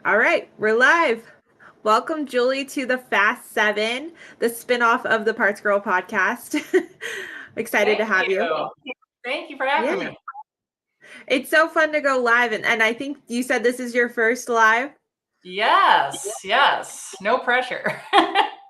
All right, we're live. Welcome, Julie, to the Fast Seven, the spinoff of the Parts Girl podcast. Excited to Thank have you. you. Thank you for having Yeah, me. it's so fun to go live. And I think you said this is your first live. Yes. No pressure.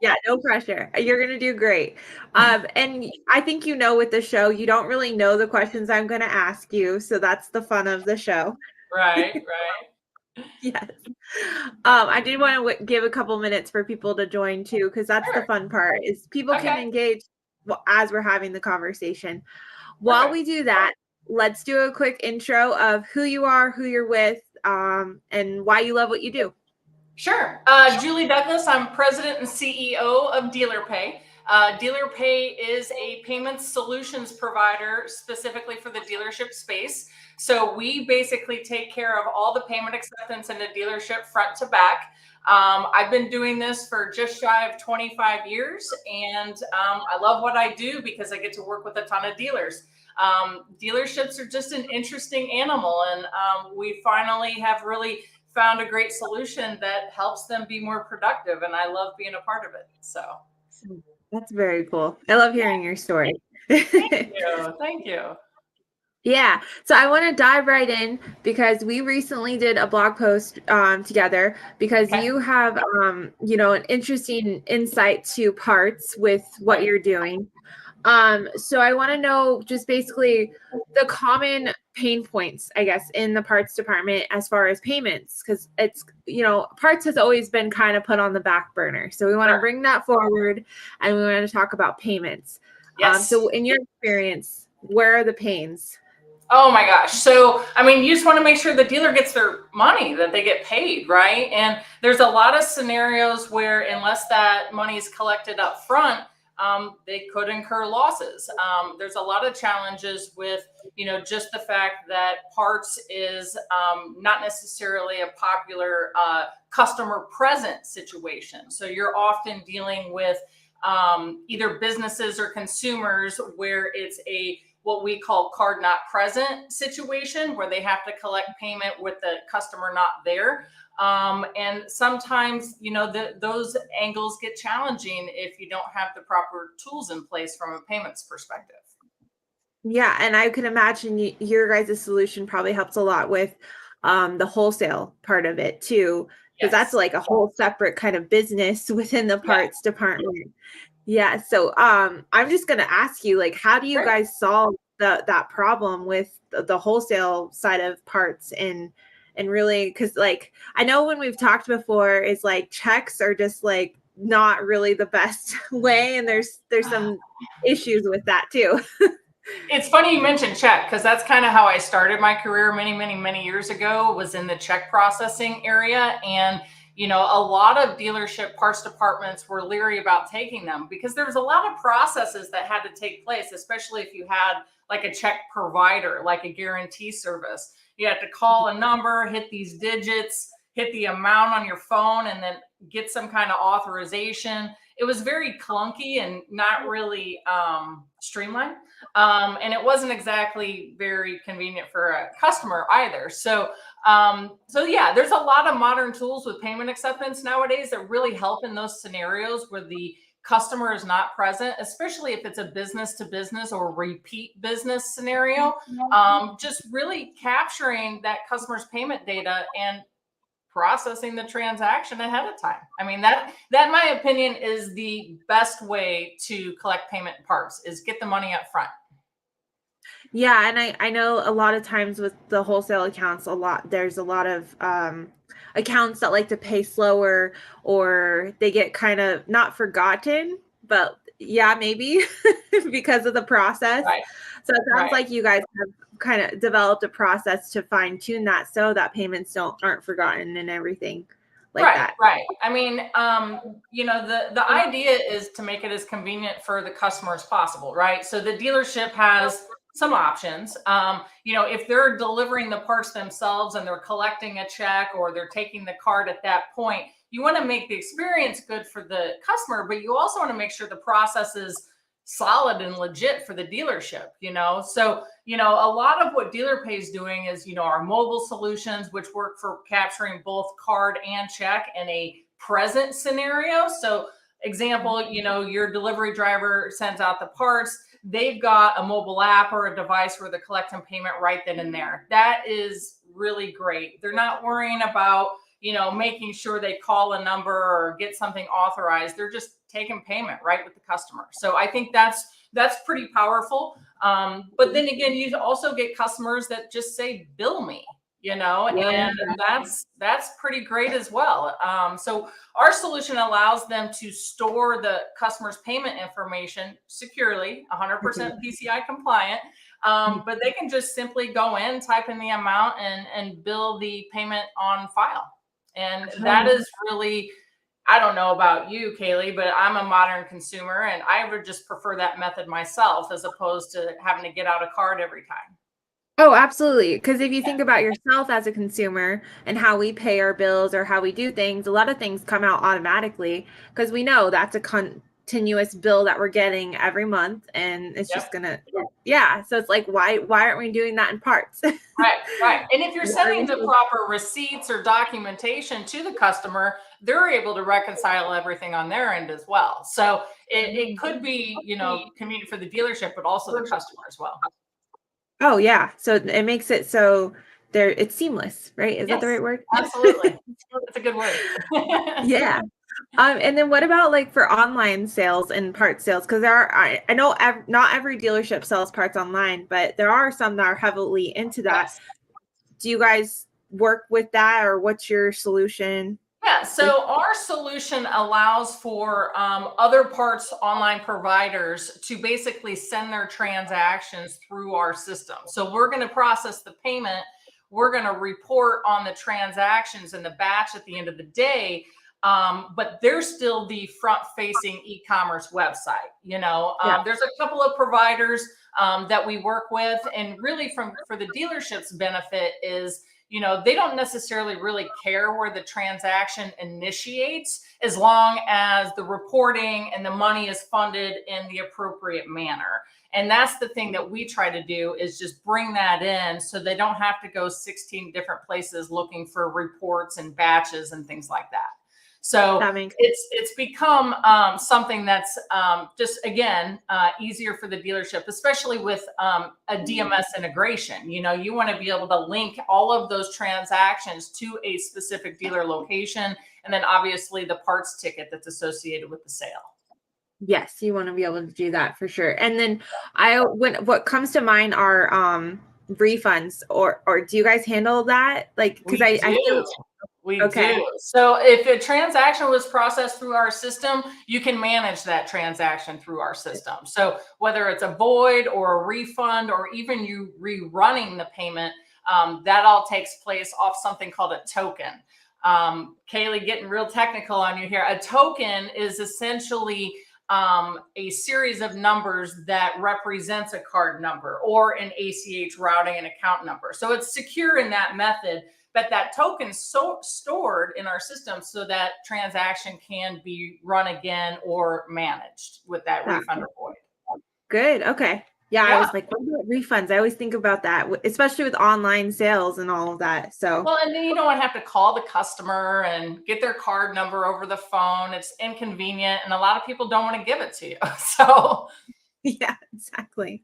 Yeah, no pressure. You're going to do great. And I think with the show, you don't really know the questions I'm going to ask you. So that's the fun of the show. Right. Yes. I did want to give a couple minutes for people to join too, because that's the Sure. fun part is people can Okay. engage as we're having the conversation. While Perfect. we do that, let's do a quick intro of who you are, who you're with, and why you love what you do. Sure. Julie Douglas, I'm president and CEO of DealerPay. DealerPay is a payment solutions provider specifically for the dealership space. So we basically take care of all the payment acceptance in the dealership front to back. I've been doing this for just shy of 25 years, and I love what I do because I get to work with a ton of dealers. Dealerships are just an interesting animal, and we finally have really found a great solution that helps them be more productive, and I love being a part of it. So That's very cool. I love hearing your story. thank you. Yeah. So I want to dive right in because we recently did a blog post together because Okay. you have an interesting insight to parts with what Right. you're doing. So I want to know just basically the common pain points, I guess, in the parts department as far as payments, because parts has always been kind of put on the back burner. So we want to Sure. bring that forward and we want to talk about payments. Yes. So in your experience, where are the pains? Oh my gosh. So, I mean, you just want to make sure the dealer gets their money, that they get paid, right? And there's a lot of scenarios where, unless that money is collected up front, they could incur losses. There's a lot of challenges with, just the fact that parts is not necessarily a popular customer present situation. So you're often dealing with either businesses or consumers where it's a what we call card not present situation, where they have to collect payment with the customer not there. And sometimes, those angles get challenging if you don't have the proper tools in place from a payments perspective. Yeah, and I can imagine your guys' solution probably helps a lot with the wholesale part of it too, because that's Yes. like a whole separate kind of business within the Yeah. parts department. Yeah, so I'm just gonna ask you, like, how do you Great. guys solve that problem with the wholesale side of parts and really because like I know when we've talked before is like checks are just like not really the best way, and there's some issues with that too. It's funny you mentioned check, because that's kind of how I started my career many years ago, was in the check processing area. And, a lot of dealership parts departments were leery about taking them because there was a lot of processes that had to take place, especially if you had like a check provider, like a guarantee service. You had to call a number, hit these digits, hit the amount on your phone, and then get some kind of authorization. It was very clunky and not really streamlined. And it wasn't exactly very convenient for a customer either. So yeah, there's a lot of modern tools with payment acceptance nowadays that really help in those scenarios where the customer is not present, especially if it's a business to business or repeat business scenario. Just really capturing that customer's payment data and processing the transaction ahead of time. I mean, that in my opinion is the best way to collect payment parts, is get the money up front. Yeah, and I know a lot of times with the wholesale accounts, there's a lot of accounts that like to pay slower or they get kind of not forgotten, but yeah, maybe because of the process. Right. So it sounds Right. like you guys have kind of developed a process to fine tune that so that payments aren't forgotten and everything like Right, that. right. I mean, the idea is to make it as convenient for the customer as possible, right? So the dealership has some options. If they're delivering the parts themselves and they're collecting a check or they're taking the card at that point, you want to make the experience good for the customer, but you also want to make sure the process is solid and legit for the dealership, So, a lot of what DealerPay is doing is, our mobile solutions, which work for capturing both card and check in a present scenario. So, example, your delivery driver sends out the parts. They've got a mobile app or a device where they're collecting payment right then and there. That is really great. They're not worrying about, making sure they call a number or get something authorized. They're just taking payment right with the customer. So I think that's pretty powerful. But then again, you also get customers that just say, "Bill me," Yeah. and that's pretty great as well. So our solution allows them to store the customer's payment information securely, 100% PCI compliant. But they can just simply go in, type in the amount, and bill the payment on file. And that is really, I don't know about you, Kaylee, but I'm a modern consumer and I would just prefer that method myself as opposed to having to get out a card every time. Oh, absolutely. Because if you think about yourself as a consumer and how we pay our bills or how we do things, a lot of things come out automatically because we know that's a continuous bill that we're getting every month, and it's just Yep. gonna, yeah. So it's like, why aren't we doing that in parts? Right, right. And if you're Why are sending we the proper receipts or documentation to the customer, they're able to reconcile everything on their end as well. So it could be, convenient for the dealership, but also the customer as well. Oh yeah. So it makes it so it's seamless, right? Is that the right Yes, word? absolutely. That's a good word. Yeah. And then what about like for online sales and part sales? Because I know not every dealership sells parts online, but there are some that are heavily into that. Yes. Do you guys work with that, or what's your solution Yeah, with? so our solution allows for other parts online providers to basically send their transactions through our system. So we're going to process the payment. We're going to report on the transactions and the batch at the end of the day. But they're still the front-facing e-commerce website. Yeah. There's a couple of providers that we work with, and really, for the dealership's benefit is, they don't necessarily really care where the transaction initiates as long as the reporting and the money is funded in the appropriate manner. And that's the thing that we try to do, is just bring that in so they don't have to go 16 different places looking for reports and batches and things like that. So That makes it's become something that's just, again, easier for the dealership, especially with a DMS integration. You want to be able to link all of those transactions to a specific dealer location, and then obviously the parts ticket that's associated with the sale. Yes, you want to be able to do that for sure. And then what comes to mind are refunds, or do you guys handle that? Like, because We I feel do. We okay. do. So if a transaction was processed through our system, you can manage that transaction through our system. So whether it's a void or a refund, or even you rerunning the payment, that all takes place off something called a token. Kaylee, getting real technical on you here. A token is essentially a series of numbers that represents a card number or an ACH routing and account number. So it's secure in that method, but that token's stored in our system so that transaction can be run again or managed with that Yeah. refund or void. Good. Okay. Yeah, I Yeah. was like, what about refunds? I always think about that, especially with online sales and all of that. So, Well, and then you don't have to call the customer and get their card number over the phone. It's inconvenient, and a lot of people don't want to give it to you. So, yeah, exactly.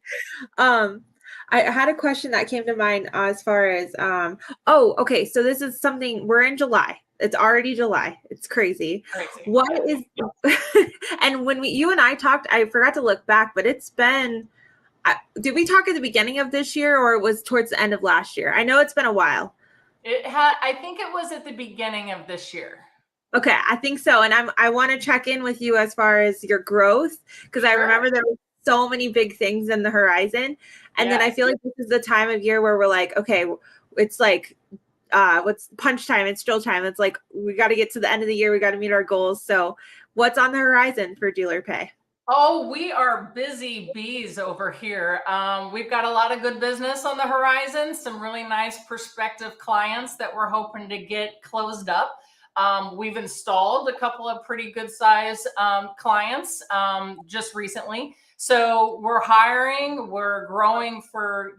Um, I had a question that came to mind as far as oh, okay. So this is something, we're in July. It's already July. It's crazy. crazy. What is and when you and I talked, I forgot to look back, but it's been did we talk at the beginning of this year, or it was towards the end of last year? I know it's been a while. I think it was at the beginning of this year. Okay, I think so. And I want to check in with you as far as your growth, because I Sure. remember there were so many big things in the horizon. And then I Yes. feel like this is the time of year where we're like, okay, it's like what's punch time, it's drill time. It's like we got to get to the end of the year, we got to meet our goals. So what's on the horizon for Dealer Pay? Oh, we are busy bees over here. We've got a lot of good business on the horizon, some really nice prospective clients that we're hoping to get closed up. We've installed a couple of pretty good size clients just recently. So we're hiring, we're growing for,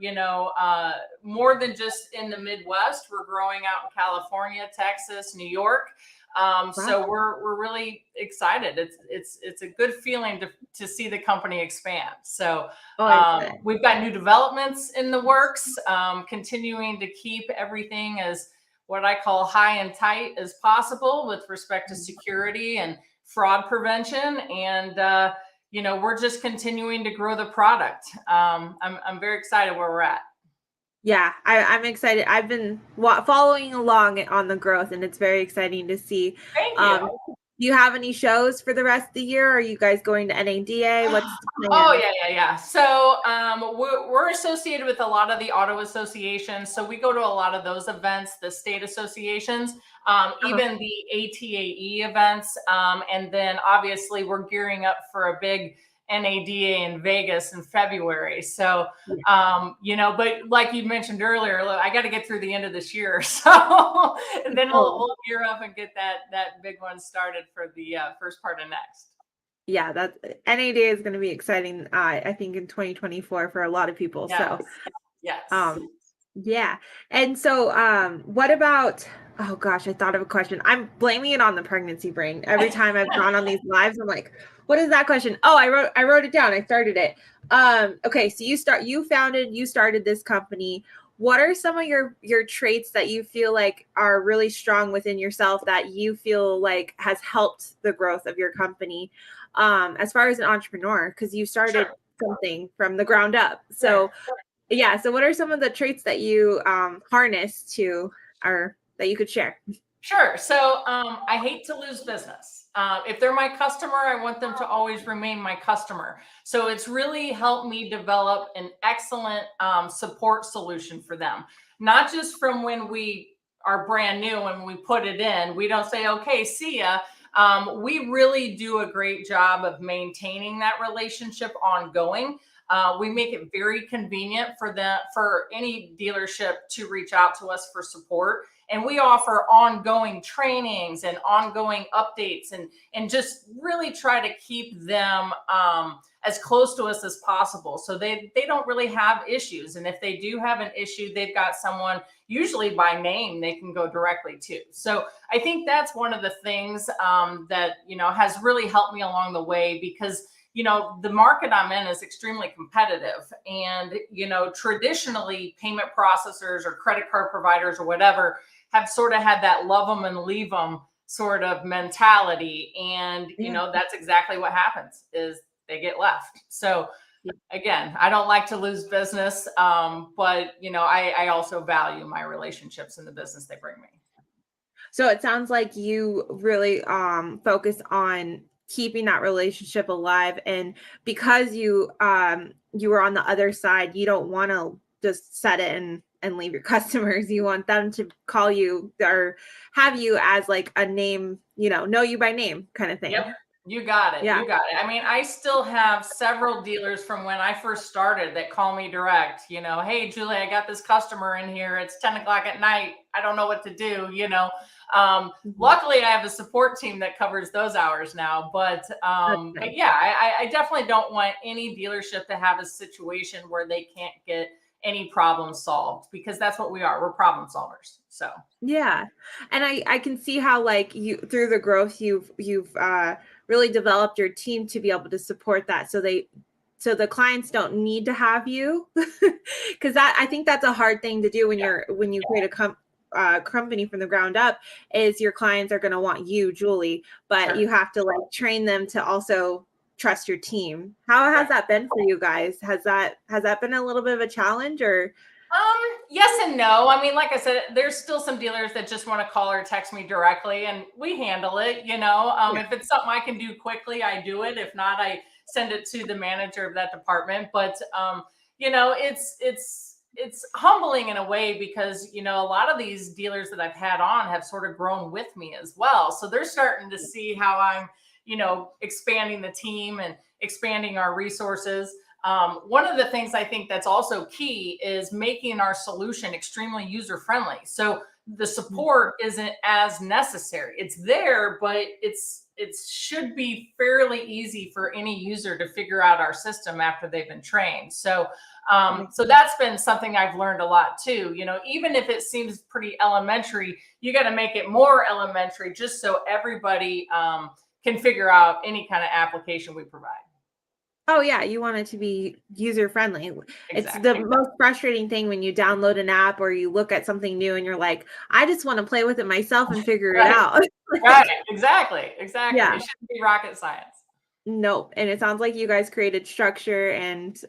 more than just in the Midwest. We're growing out in California, Texas, New York. Wow. So we're really excited. It's a good feeling to see the company expand. So Oh, I bet. we've got new developments in the works, continuing to keep everything as what I call high and tight as possible with respect to security and fraud prevention. And we're just continuing to grow the product. I'm very excited where we're at. Yeah, I'm excited. I've been following along on the growth, and it's very exciting to see. Thank you. Do you have any shows for the rest of the year? Are you guys going to NADA? What's the Oh plan? yeah. So we're associated with a lot of the auto associations. So we go to a lot of those events, the state associations, Uh-huh. even the ATAE events, and then obviously we're gearing up for a big NADA in Vegas in February. So Yeah. but like you mentioned earlier, look, I got to get through the end of this year, so and then we'll Oh, we'll gear up and get that big one started for the first part of next. yeah, that NADA is going to be exciting. I think in 2024 for a lot of people. Yes, So, yes. um, yeah. And so, what about, oh gosh, I thought of a question. I'm blaming it on the pregnancy brain. Every time I've gone on these lives, I'm like, what is that question? Oh, I wrote it down. I started it. Okay, so you started this company. What are some of your traits that you feel like are really strong within yourself that you feel like has helped the growth of your company? As far as an entrepreneur, because you started Sure, something from the ground up. sure. So yeah. So what are some of the traits that you harness to or that you could share? Sure. So I hate to lose business. If they're my customer, I want them to always remain my customer. So it's really helped me develop an excellent support solution for them. Not just from when we are brand new and we put it in, we don't say, okay, see ya. We really do a great job of maintaining that relationship ongoing. We make it very convenient for any dealership to reach out to us for support, and we offer ongoing trainings and ongoing updates, and just really try to keep them as close to us as possible, so they don't really have issues. And if they do have an issue, they've got someone usually by name they can go directly to. So I think that's one of the things that has really helped me along the way, because the market I'm in is extremely competitive. And, traditionally payment processors or credit card providers or whatever have sort of had that love them and leave them sort of mentality. And, Yeah. that's exactly what happens is they get left. So Yeah. again, I don't like to lose business. But, I also value my relationships in the business they bring me. So it sounds like you really focus on keeping that relationship alive, and because you were on the other side, you don't want to just set it and leave your customers. You want them to call you or have you as like a name, know you by name kind of Yep. thing. You got it. Yeah. You got it. I mean, I still have several dealers from when I first started that call me direct, hey, Julie, I got this customer in here. It's 10 o'clock at night. I don't know what to do. Mhm. Luckily I have a support team that covers those hours now, but, That's but nice. yeah, I definitely don't want any dealership to have a situation where they can't get any problem solved, because that's what we are. We're problem solvers. So Yeah. And I can see how like you through the growth you've really developed your team to be able to support that so the clients don't need to have you because that I think that's a hard thing to do yeah, when you create a company from the ground up is your clients are going to want you, Julie, but sure. you have to like train them to also trust your team. How has Right. that been for you guys? Has that been a little bit of a challenge or Yes and no. I mean, like I said, there's still some dealers that just want to call or text me directly, and we handle it. yeah. If it's something I can do quickly, I do it. If not, I send it to the manager of that department. But it's humbling in a way, because a lot of these dealers that I've had on have sort of grown with me as well. So they're starting to see how I'm, expanding the team and expanding our resources. One of the things I think that's also key is making our solution extremely user friendly. So the support isn't as necessary. It's there, but it should be fairly easy for any user to figure out our system after they've been trained. So so that's been something I've learned a lot too. You know, even if it seems pretty elementary, you got to make it more elementary just so everybody can figure out any kind of application we provide. Oh yeah, you want it to be user friendly. It's the Exactly. most frustrating thing when you download an app or you look at something new and you're like, I just want to play with it myself and figure it Right. out. Right. Exactly. Exactly. Yeah. It shouldn't be rocket science. Nope. And it sounds like you guys created structure and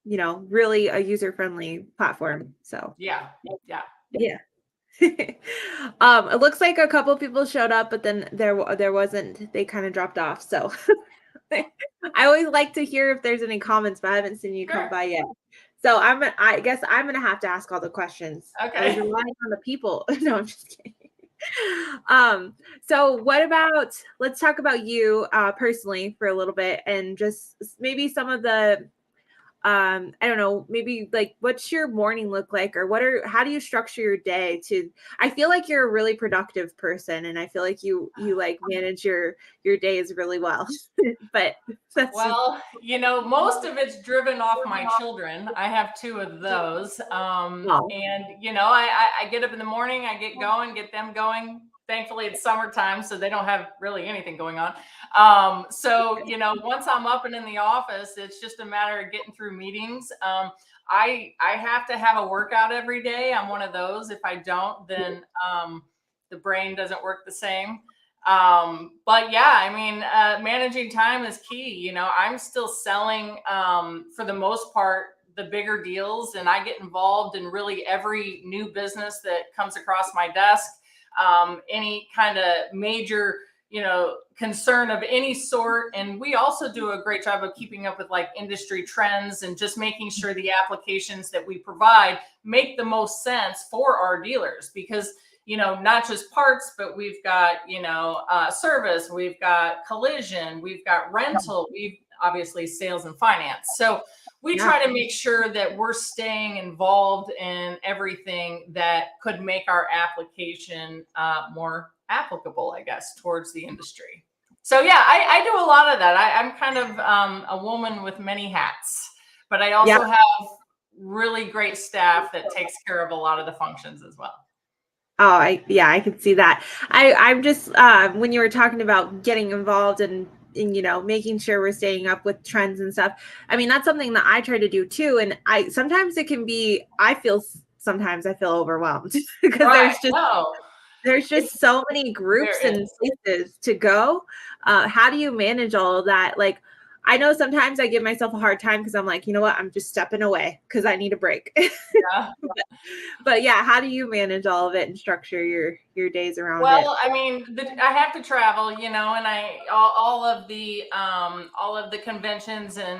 really a user friendly platform. So Yeah. Yeah. yeah. It looks like a couple people showed up, but then there wasn't. They kind of dropped off. So I always like to hear if there's any comments, but I haven't seen you come Sure. by yet. So I guess I'm gonna have to ask all the questions. I was Okay. relying on the people. No, I'm just kidding. So what about let's talk about you personally for a little bit and just maybe some of the I don't know, maybe like what's your morning look like or how do you structure your day to I feel like you're a really productive person and I feel like you like manage your days really well. But that's just Well, you know, most of it's driven off my children. I have two of those. well. And, you know, I get up in the morning, I get going, get them going. Thankfully, it's summertime, so they don't have really anything going on. So, you know, once I'm up and in the office, it's just a matter of getting through meetings. I have to have a workout every day. I'm one of those. If I don't, then the brain doesn't work the same. But yeah, I mean, managing time is key. You know, I'm still selling for the most part the bigger deals, and I get involved in really every new business that comes across my desk. Any kind of major, you know, concern of any sort. And we also do a great job of keeping up with like industry trends and just making sure the applications that we provide make the most sense for our dealers because you know, not just parts, but we've got, you know, service, we've got collision, we've got rental, we've obviously sales and finance. So we Yeah. try to make sure that we're staying involved in everything that could make our application more applicable, I guess, towards the industry. So yeah, I do a lot of that. I'm kind of a woman with many hats, but I Yeah. also have really great staff that takes care of a lot of the functions as well. Oh, I can see that. I'm just when you were talking about getting involved and making sure we're staying up with trends and stuff. I mean, that's something that I try to do too. And I sometimes it can be sometimes I feel overwhelmed because Right. No, there's it's just so many groups there and is. places to go. How do you manage all of that? Like, I know sometimes I give myself a hard time because I'm like, you know what, I'm just stepping away because I need a break. Yeah. But yeah, how do you manage all of it and structure your days around it? Well, I mean, I have to travel, you know, and all of the conventions and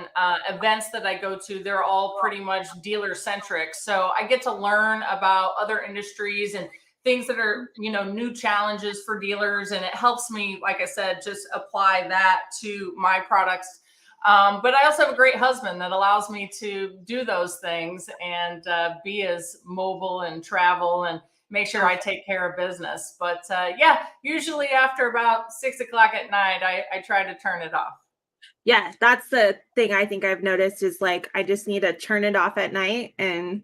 events that I go to, they're all pretty much dealer centric. So I get to learn about other industries and things that are, you know, new challenges for dealers, and it helps me, like I said, just apply that to my products. But I also have a great husband that allows me to do those things and be as mobile and travel and make sure I take care of business. But yeah, usually after about 6 o'clock at night, I try to turn it off. Yeah, that's the thing I think I've noticed is like I just need to turn it off at night and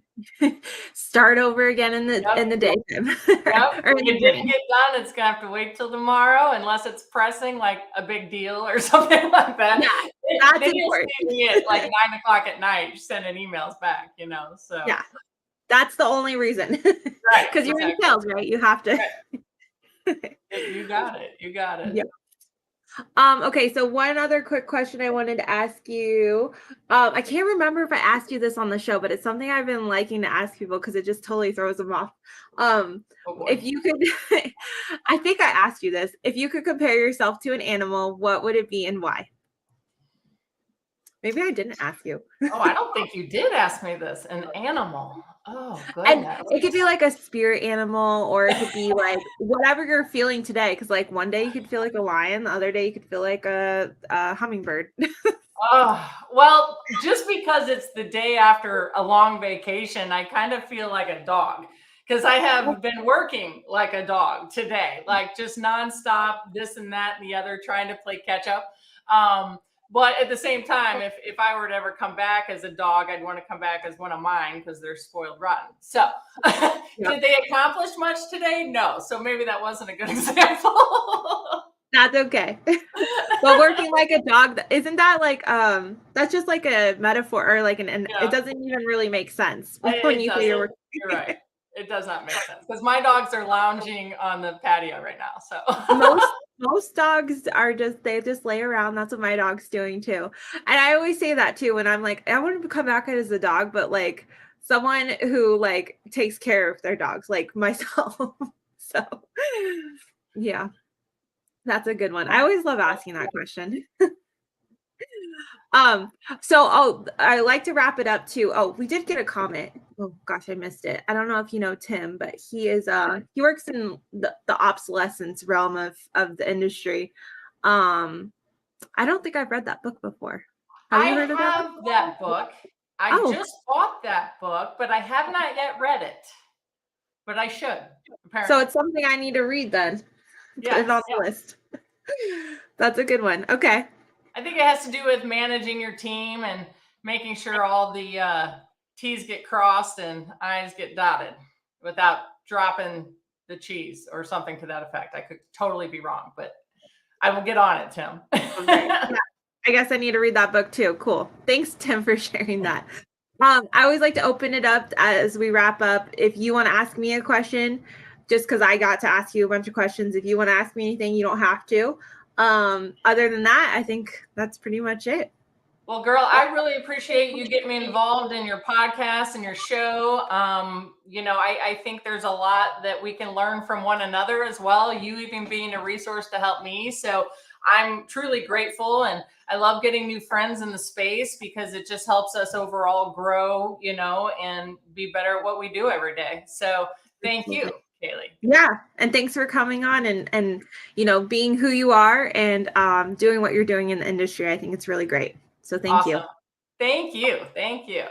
start over again in Yep. the daytime Yep. or If in the it didn't morning. get done, it's gonna have to wait till tomorrow, unless it's pressing, like a big deal or something like that. Yeah, that's Then you'll important. see me at like 9 o'clock at night sending emails back, you know. So Yeah, that's the only reason right, because you're in exactly. sales, right? You have to. Right. You got it. You got it. Yeah. Okay, so one other quick question I wanted to ask you. I can't remember if I asked you this on the show, but it's something I've been liking to ask people because it just totally throws them off. Oh boy. If you could, I think I asked you this. If you could compare yourself to an animal, what would it be and why? Maybe I didn't ask you. Oh, I don't think you did ask me this. An animal. Oh And goodness. it could be like a spirit animal, or it could be like whatever you're feeling today. Because like one day you could feel like a lion, the other day you could feel like a hummingbird. Oh, well, just because it's the day after a long vacation, I kind of feel like a dog. because I have been working like a dog today, like just nonstop, this and that and the other, trying to play catch up. But at the same time, if I were to ever come back as a dog, I'd want to come back as one of mine because they're spoiled rotten. So Yeah, did they accomplish much today? No. So maybe that wasn't a good example. that's okay. But working like a dog, isn't that like that's just like a metaphor or like an it Yeah, doesn't even really make sense when it you say you're doesn't. working. You're right. It does not make sense because my dogs are lounging on the patio right now. So Most dogs are they just lay around. That's what my dog's doing too. And I always say that too when I'm like, I want to come back as a dog, but like someone who like takes care of their dogs, like myself. So yeah, that's a good one. I always love asking that question. Um, so I like to wrap it up too. Oh, we did get a comment. Oh gosh, I missed it. I don't know if you know Tim, but he works in the obsolescence realm of the industry. Um, I don't think I've read that book before. Have I you heard of that book? have that book. I Oh, just bought that book, but I have not yet read it. But I should, so apparently. it's something I need to read then. Put it Yes. on the list. That's a good one. Okay. I think it has to do with managing your team and making sure all the T's get crossed and I's get dotted without dropping the cheese or something to that effect. I could totally be wrong, but I will get on it, Tim. Okay. Yeah. I guess I need to read that book too. Cool. Thanks, Tim, for sharing that. I always like to open it up as we wrap up. If you want to ask me a question, just because I got to ask you a bunch of questions, if you want to ask me anything, you don't have to. Other than that, I think that's pretty much it. Well, girl, I really appreciate you getting me involved in your podcast and your show. I think there's a lot that we can learn from one another as well. You even being a resource to help me. So I'm truly grateful. And I love getting new friends in the space because it just helps us overall grow, and be better at what we do every day. So thank you, Kaylee. Yeah, and thanks for coming on and being who you are and doing what you're doing in the industry. I think it's really great. So thank you. Awesome. Thank you. Thank you.